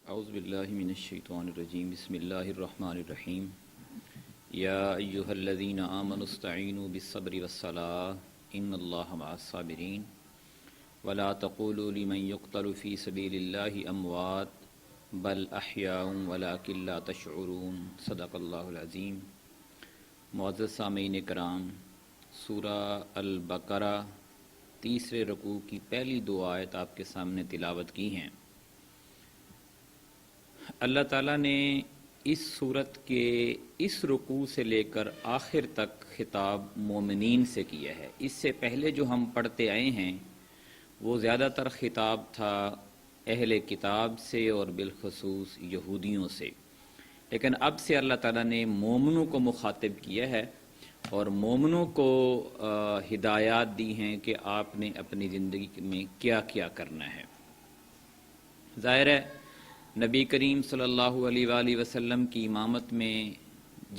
اعوذ باللہ من الشیطان الرجیم بسم اللہ الرحمن الرحیم یا ایہا الذین آمنوا استعینوا بالصبر والصلاة ان اللہ مع الصابرین ولا تقولوا لمن يقتل فی سبیل اللہ اموات بل احیاء ولکن لا تشعرون صدق اللہ العظیم۔ معزز سامعین کرام، سورہ البقرہ تیسرے رکوع کی پہلی دو آیت آپ کے سامنے تلاوت کی ہیں۔ اللہ تعالیٰ نے اس سورت کے اس رکوع سے لے کر آخر تک خطاب مومنین سے کیا ہے۔ اس سے پہلے جو ہم پڑھتے آئے ہیں وہ زیادہ تر خطاب تھا اہل کتاب سے اور بالخصوص یہودیوں سے، لیکن اب سے اللہ تعالیٰ نے مومنوں کو مخاطب کیا ہے اور مومنوں کو ہدایات دی ہیں کہ آپ نے اپنی زندگی میں کیا کیا کرنا ہے۔ ظاہر ہے نبی کریم صلی اللہ علیہ وآلہ وسلم کی امامت میں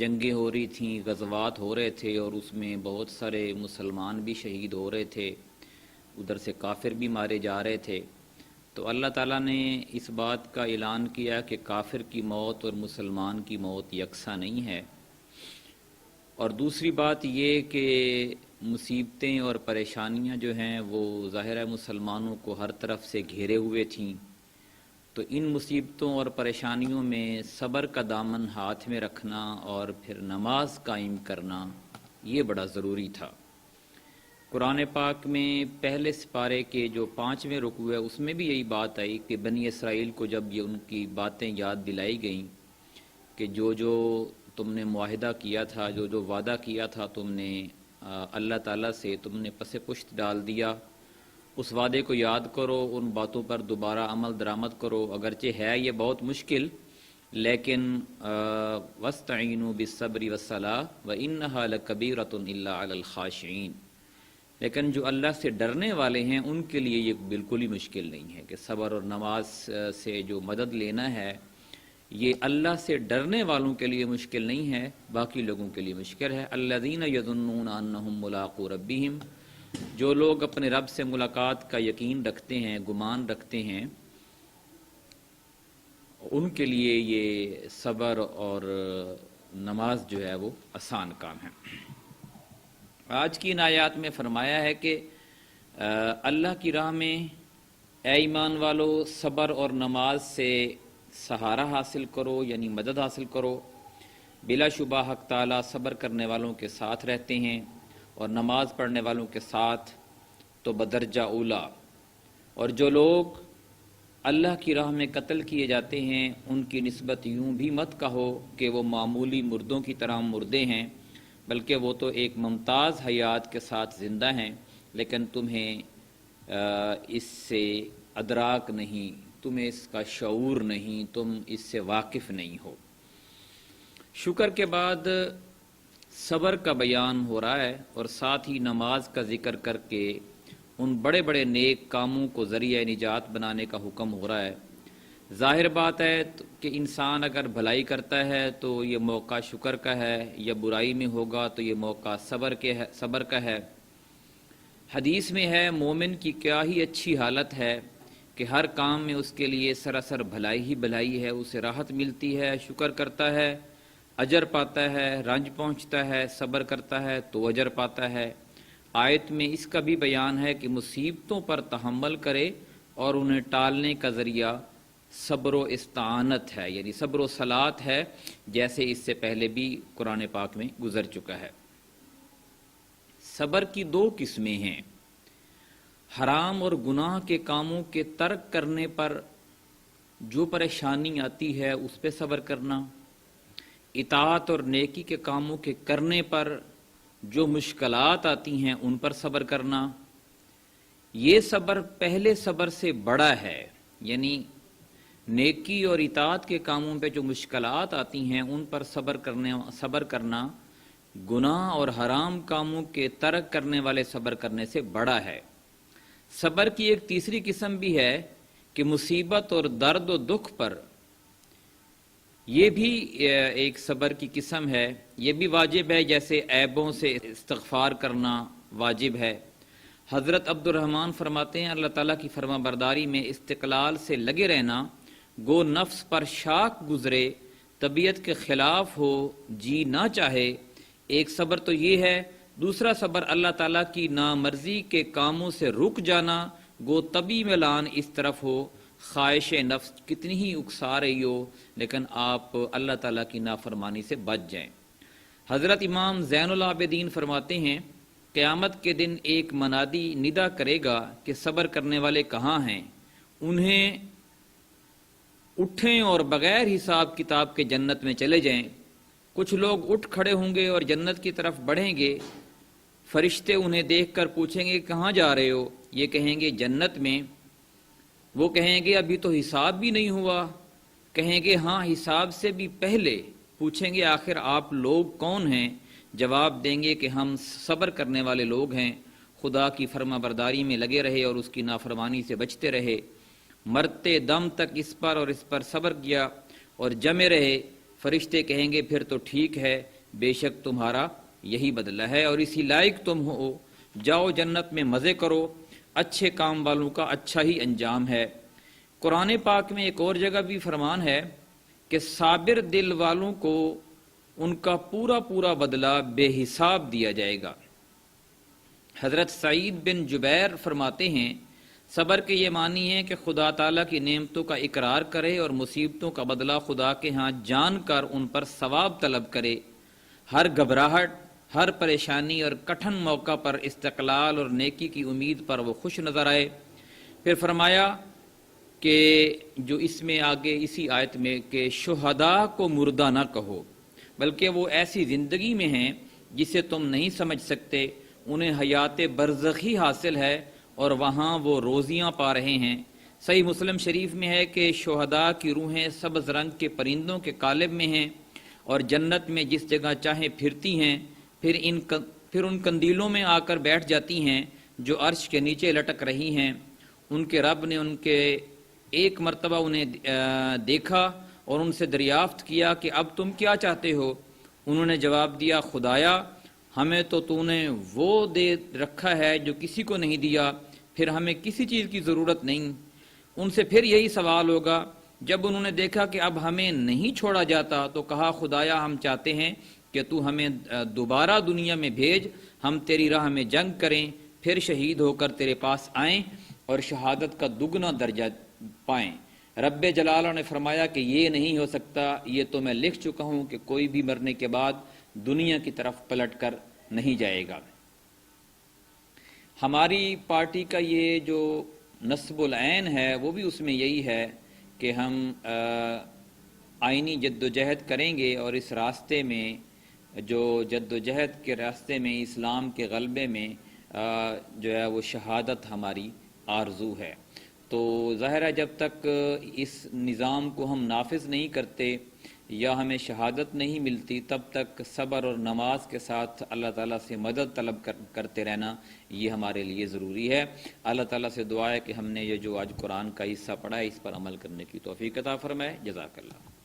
جنگیں ہو رہی تھیں، غزوات ہو رہے تھے اور اس میں بہت سارے مسلمان بھی شہید ہو رہے تھے، ادھر سے کافر بھی مارے جا رہے تھے۔ تو اللہ تعالیٰ نے اس بات کا اعلان کیا کہ کافر کی موت اور مسلمان کی موت یکساں نہیں ہے، اور دوسری بات یہ کہ مصیبتیں اور پریشانیاں جو ہیں وہ ظاہر ہے مسلمانوں کو ہر طرف سے گھیرے ہوئے تھیں، تو ان مصیبتوں اور پریشانیوں میں صبر کا دامن ہاتھ میں رکھنا اور پھر نماز قائم کرنا یہ بڑا ضروری تھا۔ قرآن پاک میں پہلے سپارے کے جو 5ویں رکوع ہے اس میں بھی یہی بات آئی کہ بنی اسرائیل کو جب یہ ان کی باتیں یاد دلائی گئیں کہ جو تم نے معاہدہ کیا تھا، جو وعدہ کیا تھا تم نے اللہ تعالیٰ سے، تم نے پس پشت ڈال دیا، اس وعدے کو یاد کرو، ان باتوں پر دوبارہ عمل درآمد کرو، اگرچہ ہے یہ بہت مشکل، لیکن وَاسْتَعِينُوا بِالصَّبْرِ وَالصَّلَاةِ وَإِنَّهَا لَكَبِيرَةٌ إِلَّا عَلَى الْخَاشِعِينَ۔ لیکن جو اللہ سے ڈرنے والے ہیں ان کے لیے یہ بالکل ہی مشکل نہیں ہے کہ صبر اور نماز سے جو مدد لینا ہے یہ اللہ سے ڈرنے والوں کے لیے مشکل نہیں ہے، باقی لوگوں کے لیے مشکل ہے۔ الَّذِينَ يَظُنُّونَ أَنَّهُم مُّلَاقُو رَبِّهِمْ، جو لوگ اپنے رب سے ملاقات کا یقین رکھتے ہیں، گمان رکھتے ہیں، ان کے لیے یہ صبر اور نماز جو ہے وہ آسان کام ہے۔ آج کی ان آیات میں فرمایا ہے کہ اللہ کی راہ میں اے ایمان والو صبر اور نماز سے سہارا حاصل کرو، یعنی مدد حاصل کرو۔ بلا شبہ حق تعالیٰ صبر کرنے والوں کے ساتھ رہتے ہیں اور نماز پڑھنے والوں کے ساتھ تو بدرجہ اولا۔ اور جو لوگ اللہ کی راہ میں قتل کیے جاتے ہیں ان کی نسبت یوں بھی مت کہو کہ وہ معمولی مردوں کی طرح مردے ہیں، بلکہ وہ تو ایک ممتاز حیات کے ساتھ زندہ ہیں، لیکن تمہیں اس سے ادراک نہیں، تمہیں اس کا شعور نہیں، تم اس سے واقف نہیں ہو۔ شکر کے بعد صبر کا بیان ہو رہا ہے اور ساتھ ہی نماز کا ذکر کر کے ان بڑے بڑے نیک کاموں کو ذریعہ نجات بنانے کا حکم ہو رہا ہے۔ ظاہر بات ہے کہ انسان اگر بھلائی کرتا ہے تو یہ موقع شکر کا ہے، یا برائی میں ہوگا تو یہ موقع صبر کا ہے۔ حدیث میں ہے مومن کی کیا ہی اچھی حالت ہے کہ ہر کام میں اس کے لیے سراسر بھلائی ہی بھلائی ہے، اسے راحت ملتی ہے، شکر کرتا ہے اجر پاتا ہے، رنج پہنچتا ہے صبر کرتا ہے تو اجر پاتا ہے۔ آیت میں اس کا بھی بیان ہے کہ مصیبتوں پر تحمل کرے اور انہیں ٹالنے کا ذریعہ صبر و استعانت ہے، یعنی صبر و صلات ہے، جیسے اس سے پہلے بھی قرآن پاک میں گزر چکا ہے۔ صبر کی 2 قسمیں ہیں، حرام اور گناہ کے کاموں کے ترک کرنے پر جو پریشانی آتی ہے اس پہ صبر کرنا، اطاعت اور نیکی کے کاموں کے کرنے پر جو مشکلات آتی ہیں ان پر صبر کرنا۔ یہ صبر پہلے صبر سے بڑا ہے، یعنی نیکی اور اطاعت کے کاموں پہ جو مشکلات آتی ہیں ان پر صبر کرنا گناہ اور حرام کاموں کے ترک کرنے والے صبر کرنے سے بڑا ہے۔ صبر کی ایک تیسری قسم بھی ہے کہ مصیبت اور درد و دکھ پر، یہ بھی ایک صبر کی قسم ہے، یہ بھی واجب ہے، جیسے عیبوں سے استغفار کرنا واجب ہے۔ حضرت عبد الرحمن فرماتے ہیں اللہ تعالیٰ کی فرما برداری میں استقلال سے لگے رہنا گو نفس پر شاک گزرے، طبیعت کے خلاف ہو جی نہ چاہے۔ ایک صبر تو یہ ہے، دوسرا صبر اللہ تعالیٰ کی نامرضی کے کاموں سے رک جانا، گو طبی میلان اس طرف ہو، خواہش نفس کتنی ہی اکسا رہی ہو لیکن آپ اللہ تعالیٰ کی نافرمانی سے بچ جائیں۔ حضرت امام زین العابدین فرماتے ہیں قیامت کے دن ایک منادی ندا کرے گا کہ صبر کرنے والے کہاں ہیں، انہیں اٹھیں اور بغیر حساب کتاب کے جنت میں چلے جائیں۔ کچھ لوگ اٹھ کھڑے ہوں گے اور جنت کی طرف بڑھیں گے، فرشتے انہیں دیکھ کر پوچھیں گے کہاں جا رہے ہو، یہ کہیں گے جنت میں۔ وہ کہیں گے ابھی تو حساب بھی نہیں ہوا، کہیں گے ہاں حساب سے بھی پہلے۔ پوچھیں گے آخر آپ لوگ کون ہیں، جواب دیں گے کہ ہم صبر کرنے والے لوگ ہیں، خدا کی فرما برداری میں لگے رہے اور اس کی نافرمانی سے بچتے رہے، مرتے دم تک اس پر صبر کیا اور جمے رہے۔ فرشتے کہیں گے پھر تو ٹھیک ہے، بے شک تمہارا یہی بدلہ ہے اور اسی لائق تم ہو، جاؤ جنت میں مزے کرو، اچھے کام والوں کا اچھا ہی انجام ہے۔ قرآن پاک میں ایک اور جگہ بھی فرمان ہے کہ صابر دل والوں کو ان کا پورا پورا بدلہ بے حساب دیا جائے گا۔ حضرت سعید بن جبیر فرماتے ہیں صبر کے یہ معنی ہے کہ خدا تعالیٰ کی نعمتوں کا اقرار کرے اور مصیبتوں کا بدلہ خدا کے ہاں جان کر ان پر ثواب طلب کرے، ہر گھبراہٹ، ہر پریشانی اور کٹھن موقع پر استقلال اور نیکی کی امید پر وہ خوش نظر آئے۔ پھر فرمایا کہ جو اس میں آگے اسی آیت میں کہ شہداء کو مردہ نہ کہو، بلکہ وہ ایسی زندگی میں ہیں جسے تم نہیں سمجھ سکتے، انہیں حیات برزخی حاصل ہے اور وہاں وہ روزیاں پا رہے ہیں۔ صحیح مسلم شریف میں ہے کہ شہداء کی روحیں سبز رنگ کے پرندوں کے قالب میں ہیں اور جنت میں جس جگہ چاہیں پھرتی ہیں، پھر ان کندیلوں میں آ کر بیٹھ جاتی ہیں جو عرش کے نیچے لٹک رہی ہیں۔ ان کے رب نے ان کے ایک مرتبہ انہیں دیکھا اور ان سے دریافت کیا کہ اب تم کیا چاہتے ہو؟ انہوں نے جواب دیا خدایا ہمیں تو نے وہ دے رکھا ہے جو کسی کو نہیں دیا، پھر ہمیں کسی چیز کی ضرورت نہیں۔ ان سے پھر یہی سوال ہوگا۔ جب انہوں نے دیکھا کہ اب ہمیں نہیں چھوڑا جاتا تو کہا خدایا ہم چاہتے ہیں کہ تو ہمیں دوبارہ دنیا میں بھیج، ہم تیری راہ میں جنگ کریں، پھر شہید ہو کر تیرے پاس آئیں اور شہادت کا دگنا درجہ پائیں۔ رب جلالہ نے فرمایا کہ یہ نہیں ہو سکتا، یہ تو میں لکھ چکا ہوں کہ کوئی بھی مرنے کے بعد دنیا کی طرف پلٹ کر نہیں جائے گا۔ ہماری پارٹی کا یہ جو نصب العین ہے وہ بھی اس میں یہی ہے کہ ہم آئینی جد و جہد کریں گے اور اس راستے میں جو جد و جہد کے راستے میں اسلام کے غلبے میں جو ہے وہ شہادت ہماری آرزو ہے۔ تو ظاہر ہے جب تک اس نظام کو ہم نافذ نہیں کرتے یا ہمیں شہادت نہیں ملتی تب تک صبر اور نماز کے ساتھ اللہ تعالیٰ سے مدد طلب کرتے رہنا یہ ہمارے لیے ضروری ہے۔ اللہ تعالیٰ سے دعا ہے کہ ہم نے یہ جو آج قرآن کا حصہ پڑھا ہے اس پر عمل کرنے کی توفیق عطا فرمائے۔ جزاک اللہ۔